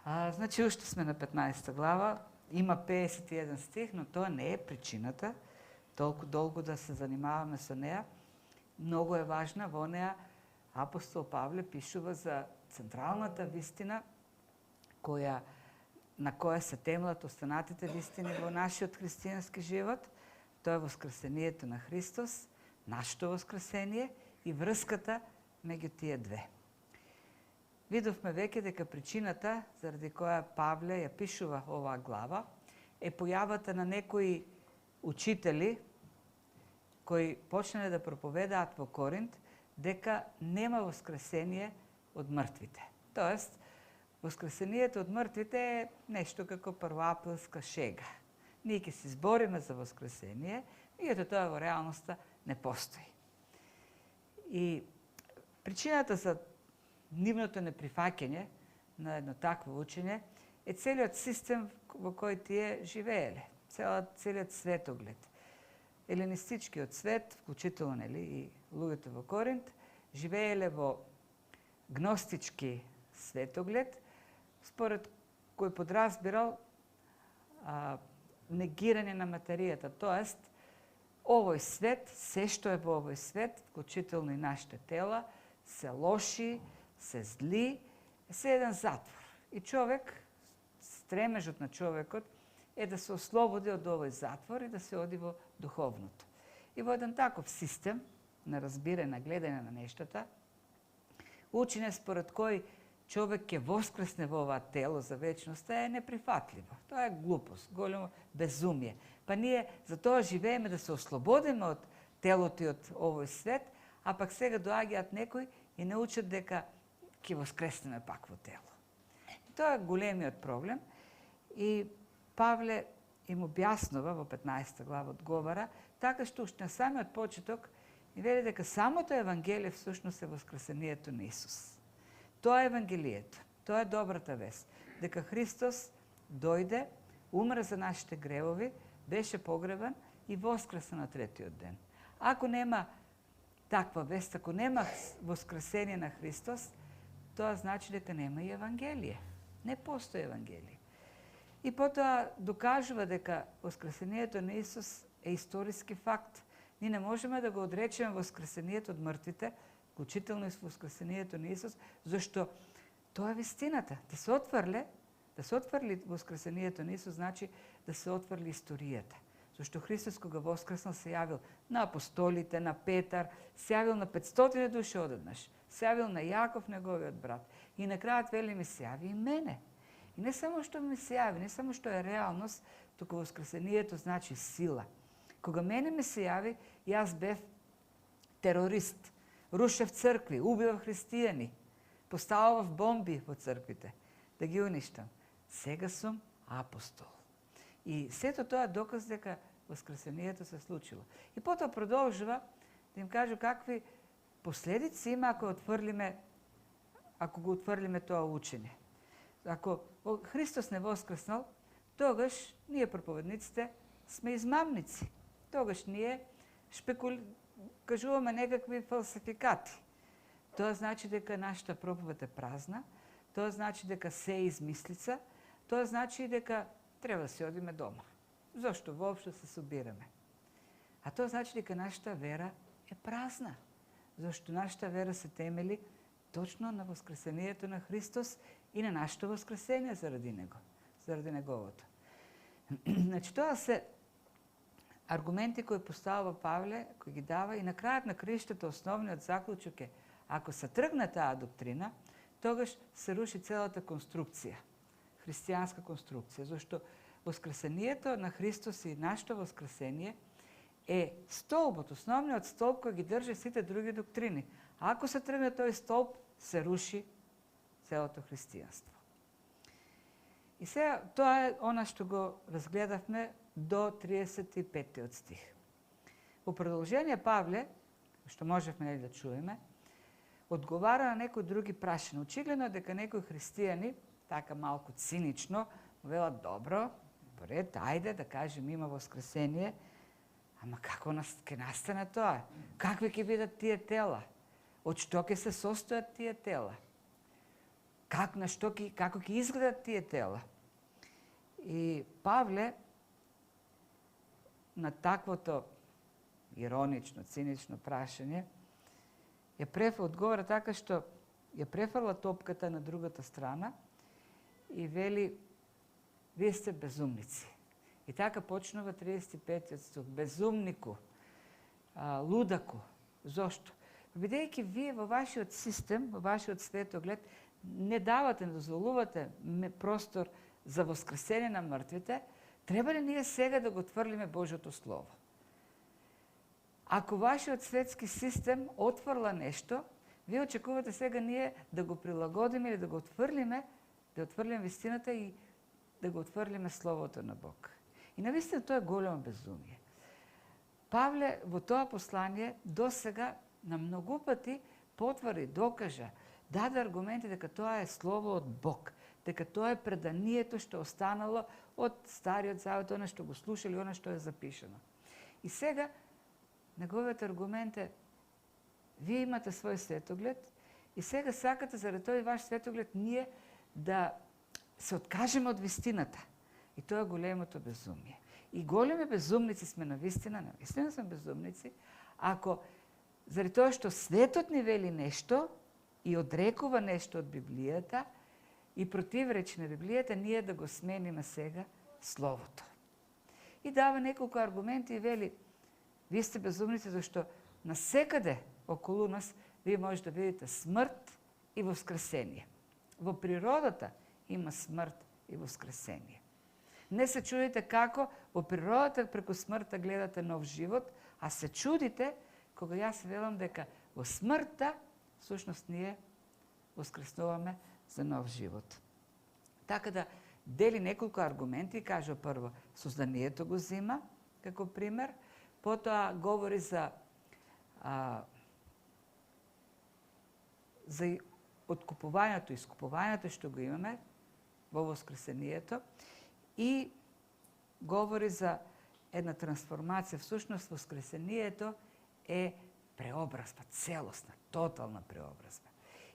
Значи, уште сме на 15 глава. Има 51 стих, но тоа не е причината толку долго да се занимаваме со неа. Многу е важна. Во неа апостол Павле пишува за централната вистина на која се темелат останатите вистини во нашиот христијански живот. Тоа е воскресението на Христос, нашето воскресение и врската меѓу тие две. Видовме веќе дека причината заради која Павле ја пишува оваа глава е појавата на некои учители кои почнале да проповедаат во Коринт дека нема воскресение од мртвите. Тоест, воскресението од мртвите е нешто како првоаприлска шега. Ние ќе се збориме за воскресение, меѓутоа тоа во реалноста не постои. И причината за нивното неприфаќање на едно такво учење е целиот систем во кој тие живееле, целиот светоглед. Еленистичкиот свет, вклучително и луѓето во Коринт, живееле во гностички светоглед, според кој подразбирал негирање на материјата, тоест овој свет, се што е во овој свет, вклучително и нашите тела, се лоши, се зли, се еден затвор. И човек, стремежот на човекот е да се ослободи од овој затвор и да се оди во духовното. И во еден таков систем на разбирање, на гледање на нештата, учење според кој човек ќе воскресне во ова тело за вечноста е неприфатливо. Тоа е глупост, големо безумие. Па ние за тоа живееме да се ослободиме од телото и од овој свет, а пак сега доаѓаат некои и не учат дека ќе воскреснеме пак во тело. Тоа е големиот проблем и Павле им објаснува во 15 глава одговора, така што уште на самиот почеток и вели дека самото Евангелие всушност е воскресението на Исус. Тоа е Евангелието, тоа е добрата вест, дека Христос дојде, умре за нашите гревови, беше погребан и воскресна на третиот ден. Ако нема таква вест, ако нема воскресение на Христос, тоа значи дека нема и Евангелие. Не постои Евангелие. И потоа докажува дека воскресението на Исус е историски факт. Ние не можеме да го одречеме воскресението од мртвите, вклучително и воскресението на Исус, зашто тоа е вистината. Да се отврли воскресението на Исус, значи да се отврли историјата. Зашто Христос кога воскреснал се јавил на апостолите, на Петар, се јавил на 500 души одеднаш, се јавил на Јаков, неговиот брат. И на крајот вели ми се јави и мене. И не само што ми се јави, не само што е реалност, туку воскресението значи сила. Кога мене ми се јави, јас бев терорист, рушев цркви, убивав христијани, поставав бомби во црквите, да ги уништам. Сега сум апостол. И сето тоа е доказ дека воскресението се случило. И потоа продолжува да им кажу какви последици има ако го отврлиме тоа учење. Ако Христос не воскреснал, тогаш ние проповедниците сме измамници. Тогаш ние кажуваме некакви фалсификати. Тоа значи дека нашата проповед е празна, тоа значи дека се е измислица, тоа значи дека треба да се одиме дома. Зошто воопшто се собираме? А тоа значи дека нашата вера е празна, зашто нашата вера се темели точно на воскресението на Христос и на нашето воскресение заради Него, заради Неговото. Значи, тоа се аргументи кои поставува Павле, кои ги дава и на крајот на краиштата основниот заклучок е ако се тргне таа доктрина, тогаш се руши целата конструкција, христијанска конструкција, зашто воскресението на Христос и нашето воскресение е столбот, основниот столб кој ги држи сите други доктрини. А ако се тргне тој столб, се руши целото христијанство. И сега тоа е она што го разгледавме до 35 стих. Во продолжение Павле, што можевме да чуеме, одговара на некои други прашања. Очигледно е дека некои христијани, така малку цинично, велат добро, поред, ајде да кажем има воскресение, ама како ќе настане тоа? Какви ќе бидат тие тела? Од што ќе се состојат тие тела? како ќе изгледат тие тела. И Павле на таквото иронично, цинично прашање одговора така што ја префрла топката на другата страна и вели: вие сте безумници. И така почнува 35 стих. Безумнику, лудаку. Зошто? Бидејќи вие во вашиот систем, во вашиот светоглед, не давате, не дозволувате простор за воскресение на мртвите, треба ли ние сега да го отврлиме Божјото Слово? Ако вашиот светски систем отврла нешто, вие очекувате сега ние да го прилагодиме или да го отврлиме, да отврлиме вистината и да го отврлиме Словото на Бог. И навистина тоа е големо безумие. Павле во тоа послание досега на многу пати потврди, докажа, даде аргументи дека тоа е Слово од Бог, дека тоа е преданието што останало од Стариот Завет, она што го слушали, она што е запишано. И сега неговиот аргумент е: вие имате свој светоглед и сега сакате заради тој ваш светоглед ние да се откажеме од вистината. И тоа е големото безумие. И големи безумници сме навистина сме безумници, ако заради тоа што светот ни вели нешто и одрекува нешто од Библијата и противречи на Библијата, ние да го смениме сега Словото. И дава неколку аргументи и вели: вие сте безумници зашто насекаде околу нас вие може да видите смрт и воскресение. Во природата има смрт и воскресение. Не се чудите како во природата преку смртта гледате нов живот, а се чудите кога јас велам дека во смртта всушност ние воскреснуваме за нов живот. Така да дели неколку аргументи и кажа: прво, созданието го зима како пример, потоа говори за откупувањето и искупувањето што го имаме во воскресението и говори за една трансформација. Всушност воскресението е преобразба, целосна, тотална преобразба.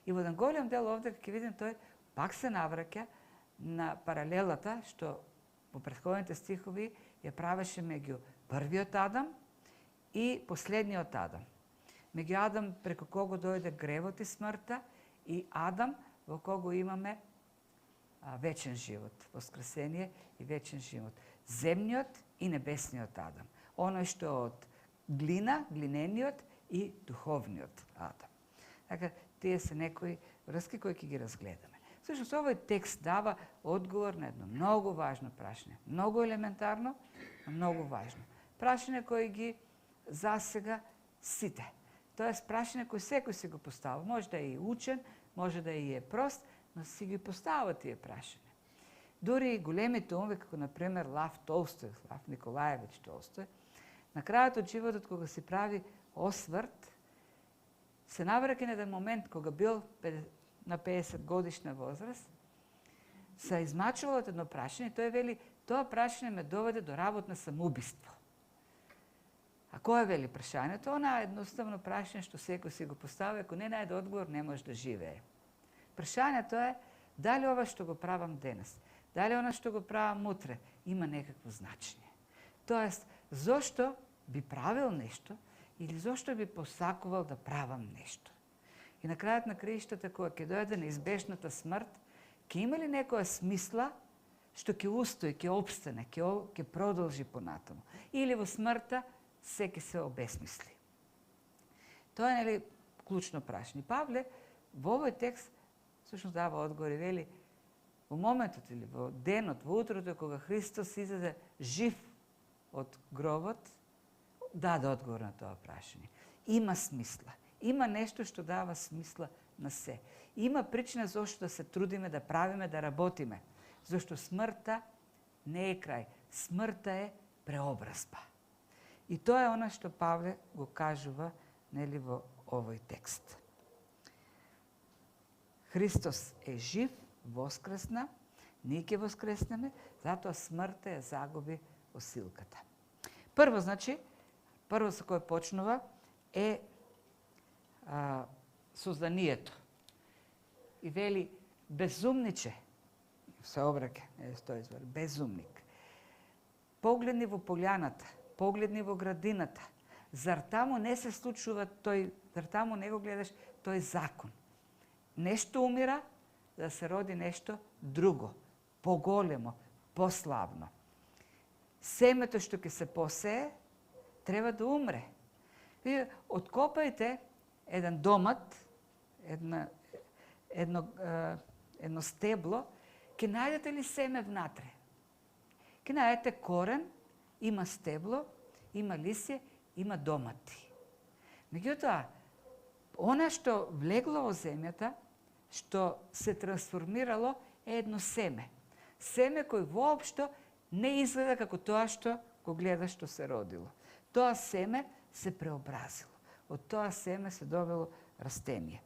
И во еден голем дел овде, ќе видим, тој пак се навраќа на паралелата што во претходните стихови ја правеше меѓу првиот Адам и последниот Адам. Меѓу Адам преку кого дојде гревот и смртта и Адам во кого имаме вечен живот, воскресение и вечен живот. Земниот и небесниот Адам. Оној што од глина, глинениот и духовниот Адам. Така, тие се некои врски кои ќе ги разгледаме. Всушност, овој текст дава одговор на едно многу важно прашање. Многу елементарно, но многу важно. Прашање кои ги засега сите. Тоест, прашање кои секој си го постава. Може да е и учен, може да и е прост, но си ги постава тие прашања. Дури и големите умови, како например Лав Толстој, Лав Николаевич Толстој, на крајот од животот кога си прави осврт, се навраќа на еден момент кога бил на 50 годишна возраст, се измачувал од едно прашање и тој вели: тоа прашање ме доведе до работ на самоубиство. А кое вели прашањето? Она е едноставно прашање што секој си го поставя, ако не најде одговор, не може да живее. Прашањето е дали ова што го правам денес, дали она што го правам утре, има некакво значење. Тоест, зошто би правил нешто или зошто би посакувал да правам нешто. И на крајот на краиштата, кога ќе дојде неизбежната смрт, ќе има ли некоја смисла што ќе устои, ќе опстане, ќе продолжи понатаму? Или во смртта се ќе се обесмисли? Тоа е нели клучно прашање. Павле во овој текст всушност дава одговор и вели: во моментот или во денот, во утрото кога Христос излезе жив од гробот, даде одговор на тоа прашање. Има смисла. Има нешто што дава смисла на се. Има причина зашто да се трудиме, да правиме, да работиме. Зашто смртта не е крај. Смртта е преобразба. И тоа е она што Павле го кажува нели во овој текст. Христос е жив, воскресна, ние ќе воскреснеме, затоа смртта ја загуби осилката. Прво, значи, прво со кој почнува е созданието. И вели, Безумниче, се обраќа, тој извор, безумник. Погледни во полјаната, погледни во градината. Зар таму не се случува зар таму не го гледаш тој закон? Нешто умира, да се роди нешто друго, поголемо, пославно. Семето што ќе се посее, треба да умре. Вие откопајте еден домат, едно стебло, ќе најдете ли семе внатре? Ќе најдете корен, има стебло, има лисје, има домати. Меѓутоа, она што влегло во земјата, што се трансформирало, е едно семе. Семе кој воопшто не изгледа како тоа што го гледа што се родило. Тоа семе се преобразило. Од тоа семе се добило растение.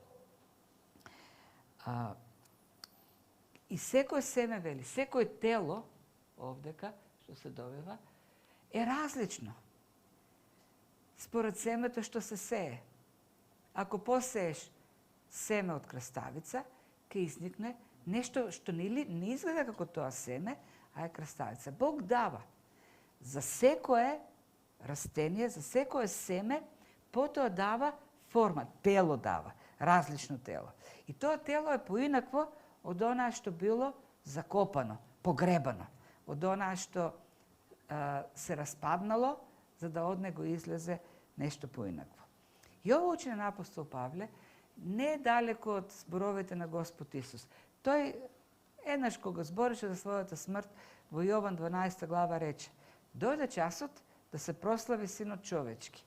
И секој семе, вели, секој тело, овдека, што се добива, е различно. Според семето што се сее. Ако посееш семе од краставица, ќе изникне нешто што не изгледа како тоа семе, а е краставица. Бог дава за секое растение, за секое семе, потоа дава форма, тело дава, различно тело. И тоа тело е поинакво од онаа што било закопано, погребано, од онаа што се распаднало, за да од него излезе нешто поинакво. И ово учење на апостол Павле не е далеко од зборовите на Господ Исус. Тој еднаш кога збореше за својата смрт во Јован 12 глава рече: дојде часот да се прослави Синот човечки.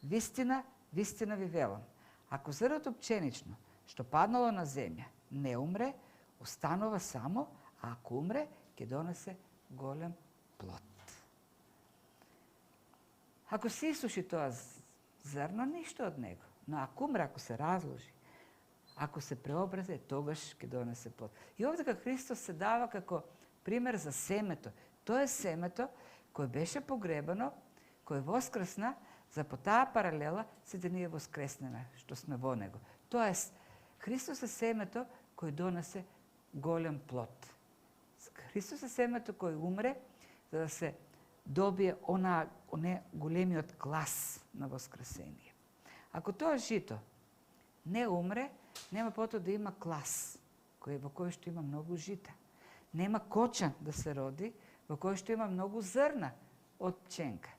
Вистина, вистина ви велам, ако зрното пченично што паднало на земја не умре, останува само, а ако умре, ќе донесе голем плод. Ако се исуши тоа зрно, ништо од него. Но ако умре, ако се разложи, ако се преобразе, тогаш ќе донесе плод. И овдека Христос се дава како пример за семето. Тоа е семето кој беше погребано, кој воскресна, за по таа паралела сите ние воскреснеме, што сме во него. Тоест, Христос е семето кој донесе голем плод. Христос е семето кој умре, за да се добие оне големиот клас на воскресение. Ако тоа жито не умре, нема потоа да има клас, во кој што има многу жита. Нема кочан да се роди, во кој што има многу зрна од пченка.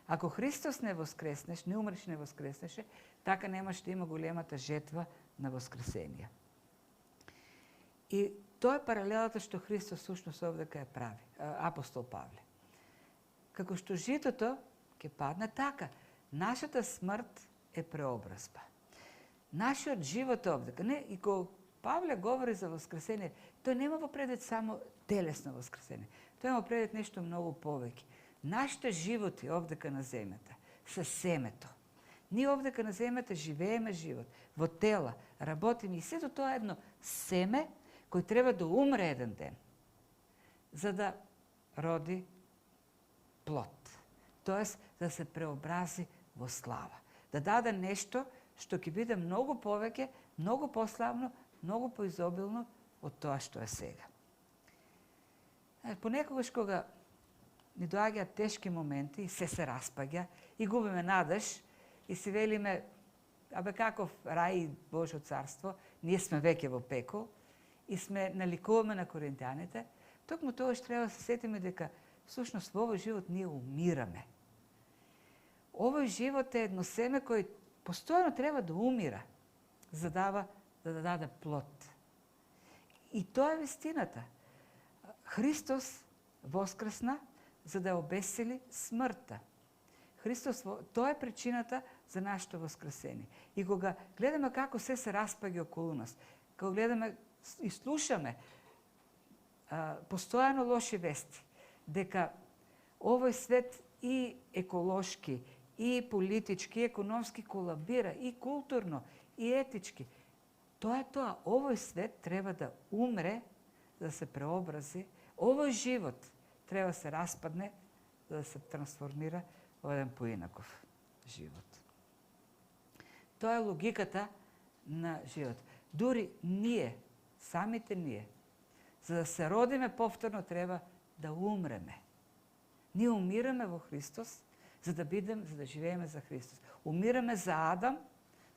Ако Христос не воскреснеш, не умреш, не воскреснеше, така немаш да има големата жетва на воскресение. И тоа е паралелата што Христос сушност овдека ја прави, апостол Павле. Како што житото ќе падне така, нашата смрт е преобразба. Нашиот живот овдека, и кога Павле говори за воскресение, тој нема во предвид само телесно воскресение. Тој има предвид нешто многу повеќе. Нашите животи овдека на земјата се семето. Ние овдека на земјата живееме живот, во тела, работиме и сето тоа е едно семе кој треба да умре еден ден, за да роди плод. Тоест, да се преобрази во слава. Да даде нешто што ќе биде многу повеќе, многу пославно, многу поизобилно од тоа што е сега. Понекогаш кога ни доаѓаат тешки моменти и се распаѓа и губиме надеж и си велиме, абе каков рај и Божјо царство, ние сме веќе во пекол и сме наликуваме на коринтјаните, токму тогаш треба да се сетиме дека всушност во овој живот ние умираме. Овој живот е едно семе кој постојано треба да умира, за да даде плод. И тоа е вистината. Христос воскресна за да обесили смртта. Христос, тоа е причината за нашето воскресение. И кога гледаме како се распаѓа околу нас, кога гледаме и слушаме постојано лоши вести, дека овој свет и еколошки, и политички, и економски колабира, и културно, и етички. Тоа е тоа. Овој свет треба да умре, да се преобрази. Овој живот треба да се распадне, да се трансформира во еден поинаков живот. Тоа е логиката на живот. Дури ние самите ние, за да се родиме повторно, треба да умреме. Ние умираме во Христос, за да живееме за Христос. Умираме за Адам,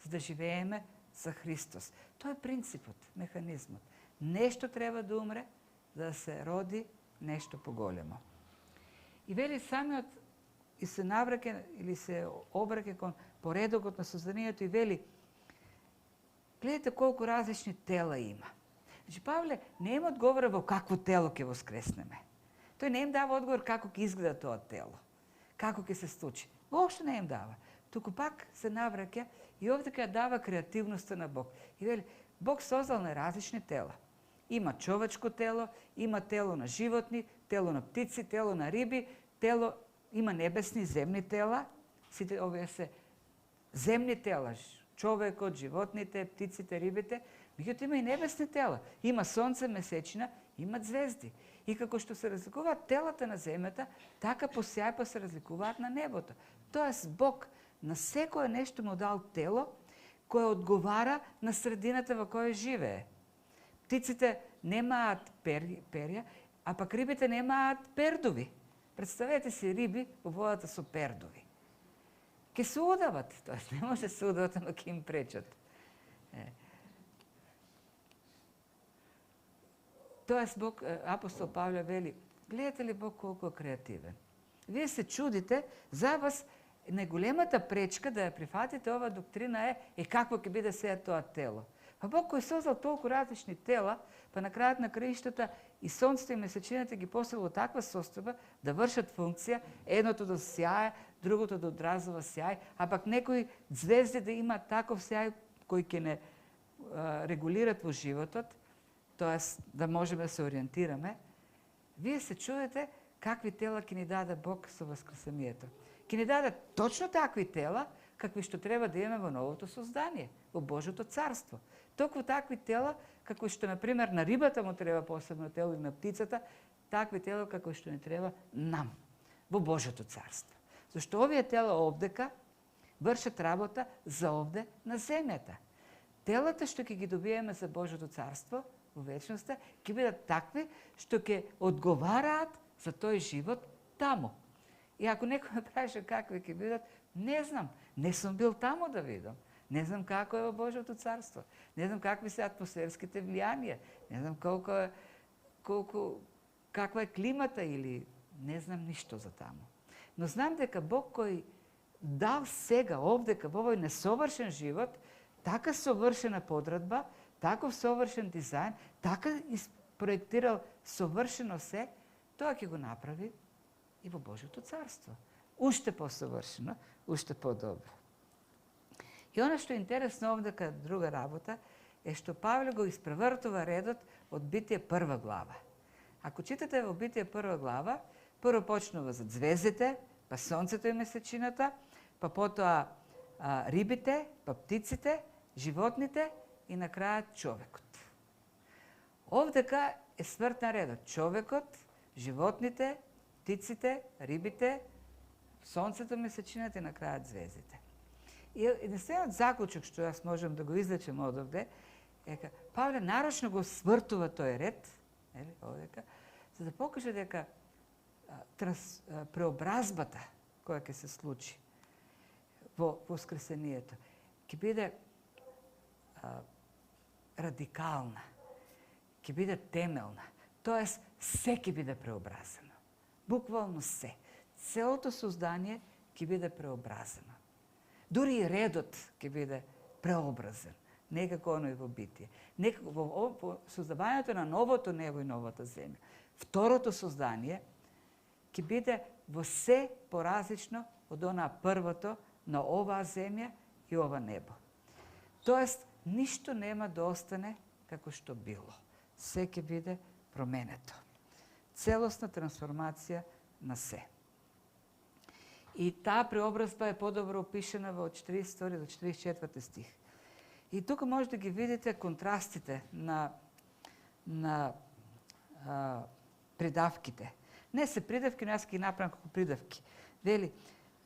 за да живееме за Христос. Тоа е принципот, механизмот. Нешто треба да умре, за да се роди нешто поголемо. И вели самиот и се навраќа или се обраќа кон поредокот на созданието и вели: гледате колку различни тела има. Значи Павле не им одговора во какво тело ќе воскреснеме. Тој не им дава одговор како ќе изгледа тоа тело, како ќе се случи. Воопшто не им дава. Туку пак се навраќа и овде ќе дава креативноста на Бог. И вели, Бог создал на различни тела. Има човечко тело, има тело на животни, тело на птици, тело на риби, има небесни, земни тела. Сите овие се земни тела. Човекот, животните, птиците, рибите. Меѓутоа има и небесни тела. Има сонце, месечина, има звезди. И како што се разликуваат телата на земјата, така по сјај се разликуваат на небото. Тоест Бог на секое нешто му дал тело кое одговара на средината во која живее. Птиците немаат перја, а пак рибите немаат пердови. Представете си риби во водата со пердови. Ке се удават, тоест не може да се удават, ама ке им пречат. Тоест Бог, апостол Павле вели, гледате ли Бог колко е креативен? Вие се чудите, за вас најголемата пречка да ја прифатите ова доктрина е какво ќе биде сега тоа тело. А Бог кој создал толку различни тела, па на крајот на краиштата и сонцето и месечината ги поставил во таква состојба да вршат функција, едното да сјае, другото да одразува сјај, а пак некои звезди да има таков сјај кој ќе не регулират во животот, тоест да можеме да се ориентираме. Вие се чудите какви тела ќе ни даде Бог со воскресението. Ќе ни даде точно такви тела, какви што треба да имаме во новото создание, во Божјото царство. Токму такви тела, како што, например, на рибата му треба посебно тело и на птицата, такви тела како што не треба нам, во Божјото царство. Зашто овие тела овдека вршат работа за овде на земјата. Телата што ќе ги добиеме за Божјото царство во вечноста, ќе бидат такви што ќе одговараат за тој живот таму. И ако некој ме прашува какви ќе бидат, не знам, не сум бил таму да видам. Не знам како е во Божјото царство. Не знам какви се атмосферските влијанија. Не знам каква е климата или не знам ништо за таму. Но знам дека Бог кој дал сега овдека во овој несовршен живот, така совршена подредба, таков совршен дизајн, така проектирал совршено се, тоа ќе го направи и во Божјото царство. Уште посовршено, уште подобро. И она што е интересно овдека друга работа е што Павле го испревртува редот од Битие 1 глава. Ако читате во Битие 1 глава, прво почнува за звездите, па сонцето и месечината, па потоа рибите, па птиците, животните и на крајот човекот. Овдека е свртна редот. Човекот, животните, птиците, рибите, сонцето, месечината и на крајот звездите. И единствениот заклучок што јас можам да го извлечем од овде е дека Павле нарочно го свртува тој ред, овдека, за да покаже дека преобразбата која ќе се случи во воскресението ќе биде радикална, ќе биде темелна. Тоест, се ќе биде преобразено. Буквално се. Целото создание ќе биде преобразено. Дури и редот ќе биде преобразен. Некако оно и во Битие. Некако во создавањето на новото небо и новата земја. Второто создание ќе биде во се поразлично од онаа првото на оваа земја и ова небо. Тоест, ништо нема да остане како што било. Се ќе биде променето. Целосна трансформација на се. И таа преобразба е подобро опишена во 42 до 44 стих. И тука може да ги видите контрастите на придавките. Не се придавки, но јас ги направам како придавки. Вели,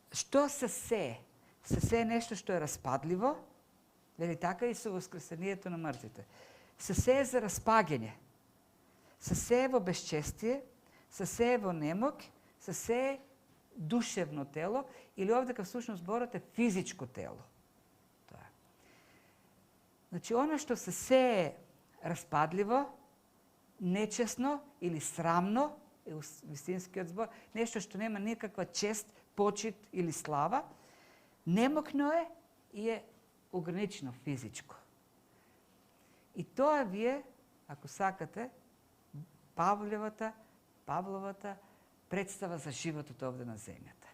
што се сее? Се сее нешто што е распадливо, вели така и со воскресението на мртвите. се сее за распаѓање, се сее во безчестие, се сее во немок, се сее душевно тело или овдека всушност зборот е физичко тело. Тоа. Значи, оно што се сее распадливо, нечесно или срамно, е вистинскиот збор, нешто што нема никаква чест, почит или слава, немокно е и е ограничено физичко. И тоа вие, ако сакате, Павловата представа за животот овде на земјата.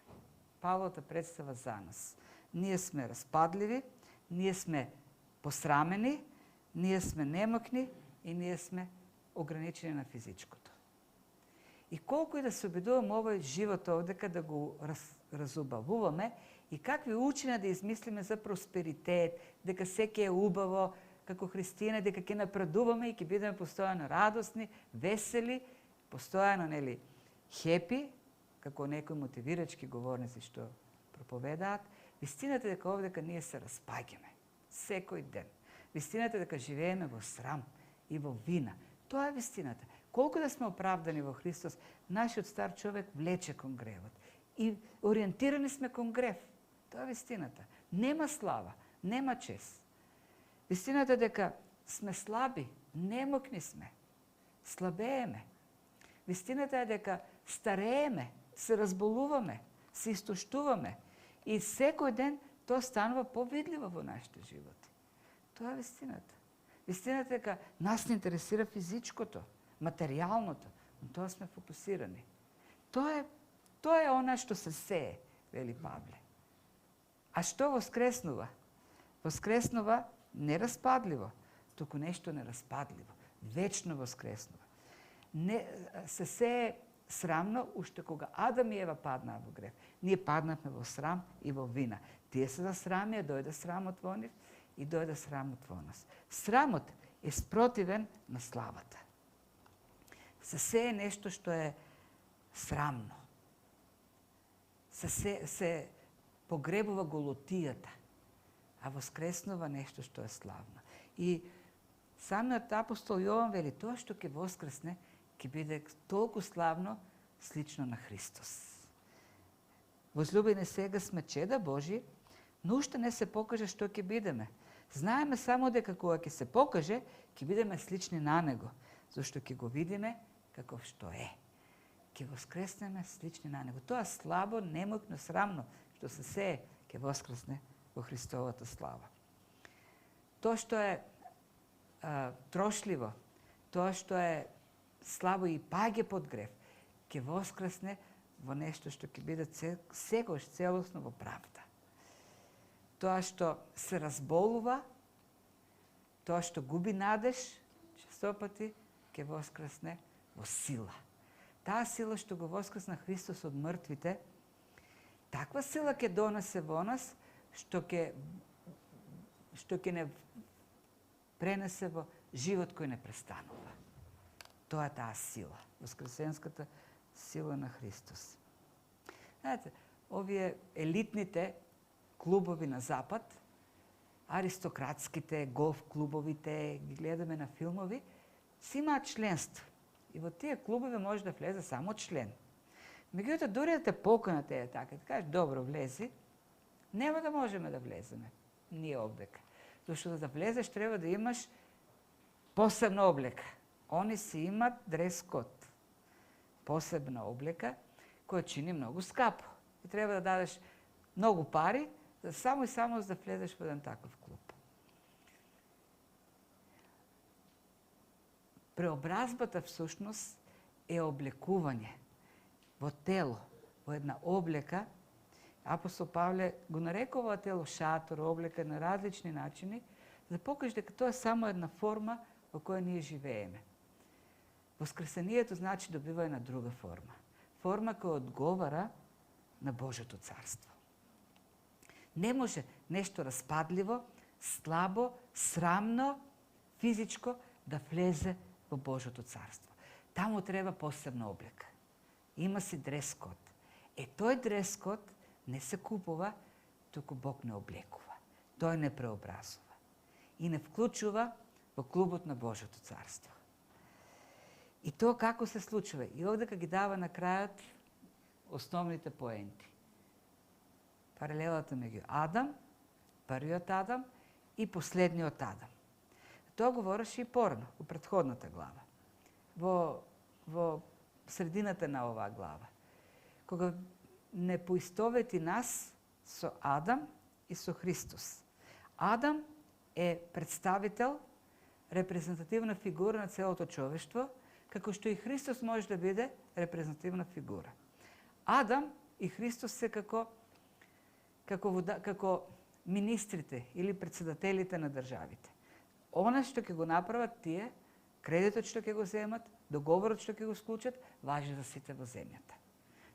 Павловата представа за нас. Ние сме распадливи, ние сме посрамени, ние сме немокни и ние сме ограничени на физичкото. И колку и да се обидуваме овој живот овдека да го разубавуваме и какви учења да измислиме за просперитет, дека секи е убаво, како христијани, дека ќе напредуваме и ќе бидеме постојано радосни, весели, постојано, нели, хепи, како некои мотивирачки говорници што проповедаат. Вистината е дека овдека ние се распаѓаме секој ден. Вистината е дека живееме во срам и во вина. Тоа е вистината. Колку да сме оправдани во Христос, нашиот стар човек влече кон гревот. И ориентирани сме кон грев. Тоа е вистината. Нема слава, нема чест. Вистината е дека сме слаби, немокни сме, слабееме. Вистината е дека старееме, се разболуваме, се истоштуваме и секој ден тоа станува повидливо во нашите животи. Тоа е вистината. Вистината е дека нас не интересира физичкото, материјалното, но тоа сме фокусирани. Тоа е она што се сее, вели Павле. А што воскреснува? Воскреснува нераспадливо, туку нешто нераспадливо, вечно воскреснува. Не се сее срамно, уште кога Адам и Ева паднаа во грев. Ние паднавме во срам и во вина. Тие се засрамија, дојде срамот во нив и дојде срамот во нас. Срамот е спротивен на славата. Се сее нешто што е срамно. Се погребува голотијата, а воскреснува нешто што е славно. И самиот апостол Јован вели, тоа што ќе воскресне, ќе биде толку славно, слично на Христос. Возлюбени, сега сме чеда Божи, но уште не се покаже што ќе бидеме. Знаеме само дека кога ќе се покаже, ќе бидеме слични на Него, зашто ќе го видиме каков што е. Ќе воскреснеме слични на Него. Тоа слабо, немокно, срамно, што се сее, ќе воскресне во Христовата слава. Тоа што е трошливо, тоа што е слабо и паѓа под грев, ќе воскресне во нешто што ќе биде секогаш целосно во правда. Тоа што се разболува, тоа што губи надеж, честопати ќе воскресне во сила. Таа сила што го воскресна Христос од мртвите, таква сила ќе донесе во нас, што ќе не пренесе во живот кој не престанува. Тоа е таа сила, воскресенската сила на Христос. Знаете, овие елитните клубови на Запад, аристократските, голф клубовите, ги гледаме на филмови, си имаат членство. И во тие клубови може да влезе само член. Меѓутоа, дури да те поканат така, да кажеш, добро, влези, нема да можеме да влеземе. Ние овдека. Зашто да влезеш треба да имаш посебна облека. Они си имат дрес-код. Посебна облека, која чини многу скапо. И треба да дадеш многу пари, само и само за да влезеш во еден таков клуб. Преобразбата всушност е облекување во тело, во една облека. Апостол Павле го нарекува тело шатор, облека на различни начини, за да покаже дека тоа е само една форма во која ние живееме. Воскресението значи добива една друга форма. Форма која одговара на Божјото царство. Не може нешто распадливо, слабо, срамно, физичко да влезе во Божјото царство. Таму треба посебна облека. Има си дрес-код. Тој дрес-код не се купува, туку Бог не облекува. Тој не преобразува. И не вклучува во клубот на Божјото царство. И тоа како се случува? И овдека ги дава на крајот основните поенти. Паралелата меѓу Адам, првиот Адам и последниот Адам. Тоа говореше и порано, у претходната глава. Во средината на оваа глава. Кога не поистовети нас со Адам и со Христос. Адам е представител, репрезентативна фигура на целото човештво, како што и Христос може да биде репрезентативна фигура. Адам и Христос се како министрите или председателите на државите. Она што ќе го направат тие, кредитот што ќе го земат, договорот што ќе го склучат, важи за сите во земјата.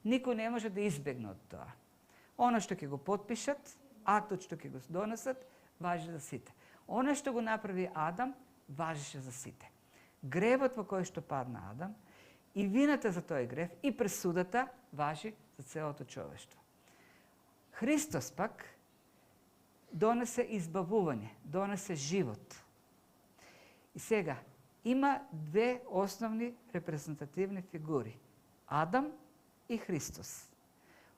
Никој не може да избегне од тоа. Она што ќе го потпишат, актот што ќе го донесат, важи за сите. Она што го направи Адам, важише за сите. Гревот во кој што падна Адам и вината за тој грев и пресудата важи за целото човештво. Христос пак донесе избавување, донесе живот. И сега, има две основни репрезентативни фигури. Адам и Христос.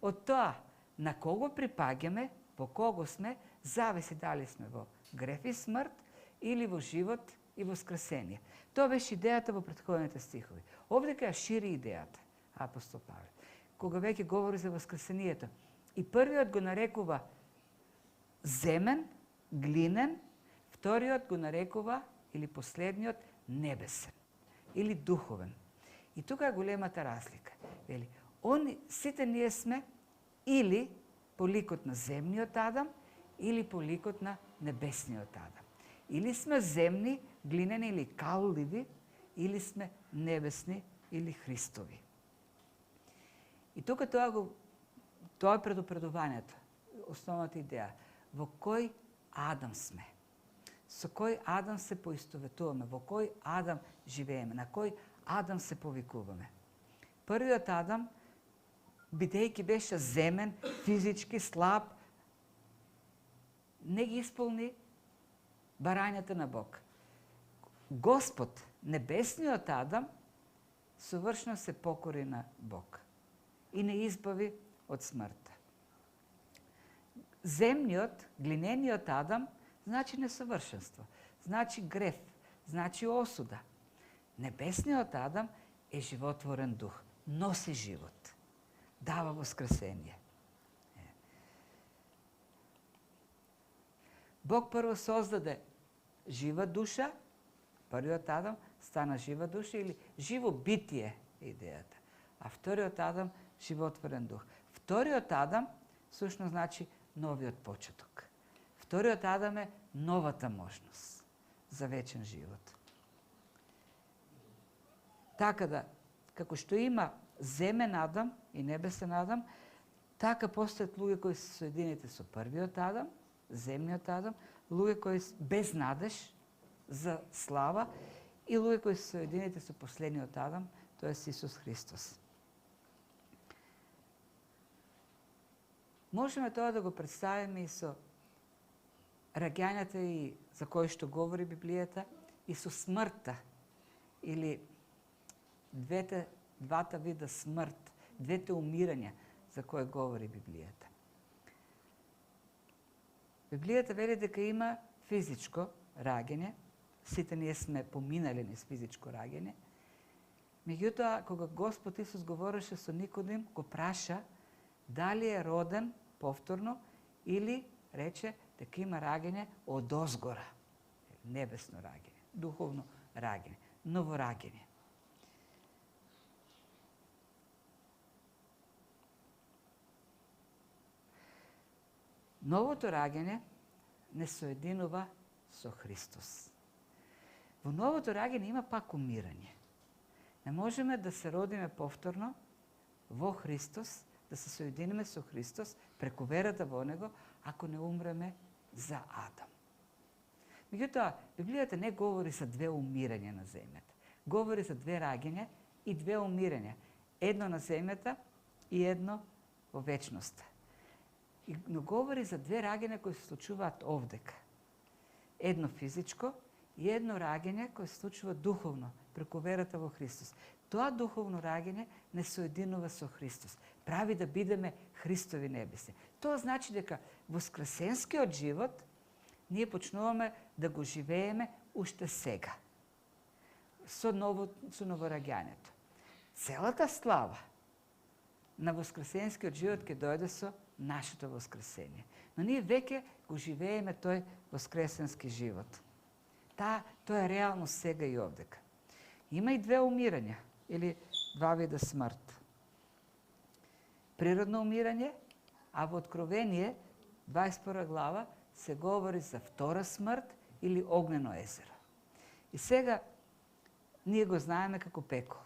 Од тоа, на кого припаѓаме, во кого сме, зависи дали сме во греф и смрт или во живот и воскресение. Тоа беше идејата во претходните стихови. Овдека ја шири идејата апостол Павле. Кога веќе говори за воскресението. И првиот го нарекува земен, глинен, вториот го нарекува, или последниот, небесен, или духовен. И тука е големата разлика. Вели, сите ние сме или по ликот на земниот Адам, или по ликот на небесниот Адам. Или сме земни, глинени или калливи, или сме небесни или Христови. И тука тоа е предупредувањето, основната идеја. Во кој Адам сме? Со кој Адам се поистоветуваме? Во кој Адам живееме? На кој Адам се повикуваме? Првиот Адам, бидејќи беше земен, физички слаб, не ги исполни барањата на Бог. Господ, небесниот Адам, совршно се покори на Бог и не избави од смртта. Земниот, глинениот Адам, значи несовршенство, значи греф, значи осуда. Небесниот Адам е животворен дух, носи живот, дава воскресение. Бог прво создаде жива душа, првиот Адам стана жива душа или живо битие идејата, а вториот Адам животворен дух. Вториот Адам сушно значи новиот почеток. Вториот Адам е новата можност за вечен живот. Така да, како што има земен Адам и небесен Адам, така постојат луѓе кои се соединети со првиот Адам, земниот Адам, луѓе кои без надеж за слава и луѓе кои се соединети со последниот Адам, тоа е Исус Христос. Можеме тоа да го представиме и со раѓањата и за кои што говори Библијата и со смртта или двата вида смрт, двете умирања за кои говори Библијата. Библијата вели дека има физичко раѓање, сите ние сме поминали низ физичко раѓање. Меѓутоа, кога Господ Исус говореше со Никодим, го праша дали е роден повторно или рече дека има раѓање од озгора, небесно раѓање, духовно раѓање, ново раѓање. Новото раѓање не соединува со Христос. Во новото раѓање има пак умирање. Не можеме да се родиме повторно во Христос, да се соединиме со Христос преку верата во Него, ако не умреме за Адам. Меѓутоа, Библијата не говори за две умирања на земјата. Говори за две раѓања и две умирања. Едно на земјата и едно во вечноста. Но говори за две раѓања кои се случуваат овдека. Едно физичко и едно раѓање кое се случува духовно, преку верата во Христос. Тоа духовно раѓање не соединува со Христос. Прави да бидеме Христови небесни. Тоа значи дека воскресенскиот живот ние почнуваме да го живееме уште сега. Со новораѓањето. Целата слава на воскресенскиот живот ќе дојде со нашето воскресение. Но ние веќе го живееме тој воскресенски живот. Тоа е реално сега и овдека. Има и две умирања, или два вида смрт. Природно умирање, а во Откровение, 21 глава, се говори за втора смрт или огнено езеро. И сега ние го знаеме како пекол.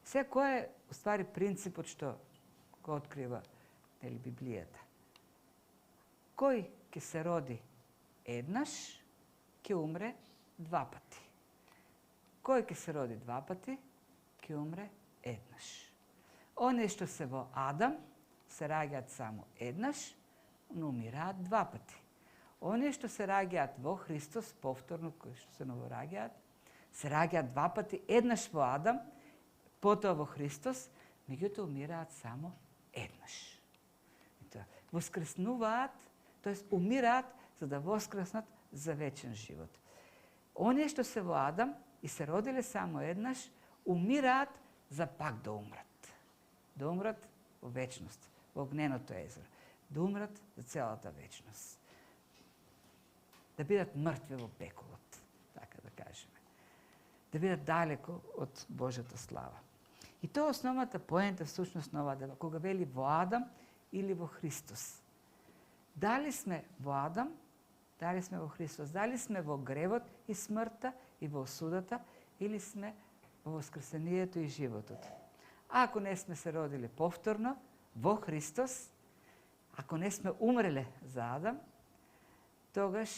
Сега кој е, уствари, принципот што го открива Библијата? Кој ќе се роди еднаш, ќе умре два пати. Кој ќе се роди два пати, ќе умре еднаш. Оние што се во Адам, се раѓаат само еднаш, но умираат два пати. Оние што се раѓаат во Христос, повторно, кои што се новораѓаат, се раѓаат два пати, еднаш во Адам, потоа во Христос, меѓутоа умираат само еднаш. Воскреснуваат, тоест умираат за да воскреснат за вечен живот. Оние што се во Адам и се родиле само еднаш, умираат за пак да умрат. Да умрат во вечност, во огненото езеро. Да умрат за целата вечност. Да бидат мртви во пеколот, така да кажеме. Да бидат далеко од Божјата слава. И тоа е основната поента всушност на оваа дела, кога вели во Адам или во Христос. Дали сме во Адам, дали сме во Христос, дали сме во гревот и смртта и во осудата, или сме во воскресението и животот. А ако не сме се родили повторно во Христос, ако не сме умреле за Адам, тогаш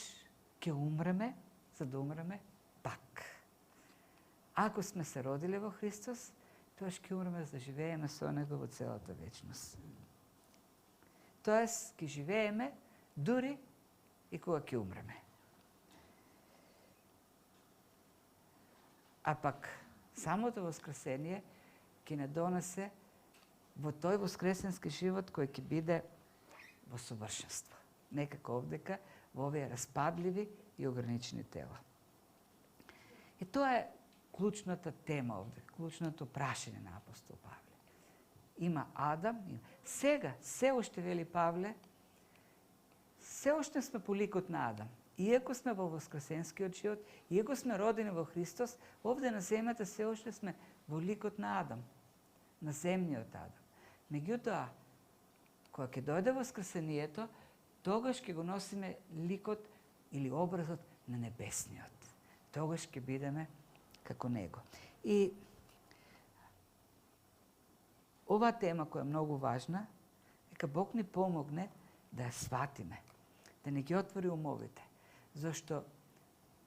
ќе умреме, за да умреме пак. Ако сме се родили во Христос, тогаш ќе умреме за да живееме со Него во целата вечност. Тоест, ќе живееме дури и кога ќе умреме. А пак, самото воскресение ќе не донесе во тој воскресенски живот кој ќе биде во совршенство. Некако овдека во овие распадливи и ограничени тела. И тоа е клучната тема овде, клучното прашање на апостол Павле. Има Адам, сега, се уште вели Павле, се уште сме по ликот на Адам. Иако сме во воскресенскиот живот, иако сме родени во Христос, овде на земјата се уште сме во ликот на Адам, на земниот Адам. Меѓутоа, кога ќе дојде воскресението, тогаш ќе го носиме ликот или образот на небесниот. Тогаш ќе бидеме како него. И оваа тема која е многу важна, дека Бог ни помогне да ја сватиме, да не ги отвори умовите, зашто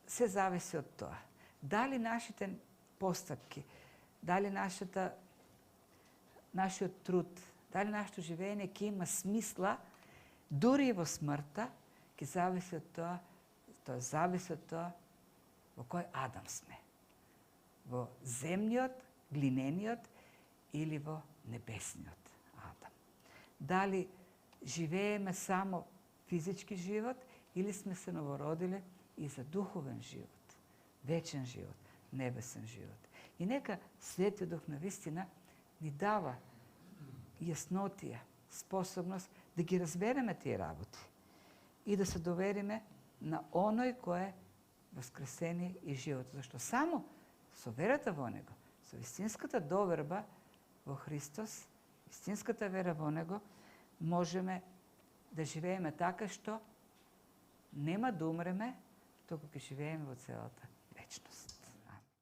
се зависи од тоа. Дали нашите постапки, дали нашиот труд, дали нашето живење ќе има смисла, дури и во смртта, ќе зависи од тоа, зависи од тоа во кој Адам сме. Во земниот, глинениот или во небесниот Адам. Дали живееме само физички живот или сме се новородили и за духовен живот, вечен живот, небесен живот. И нека Светиот Дух на вистина ни дава јаснотија, способност да ги разбереме тие работи и да се довериме на оној кој е воскресение и живот. Зашто само со верата во Него, со вистинската доверба во Христос, вистинската вера во Него, можеме да живееме така што нема да умреме, туку ќе живееме во целата вечност.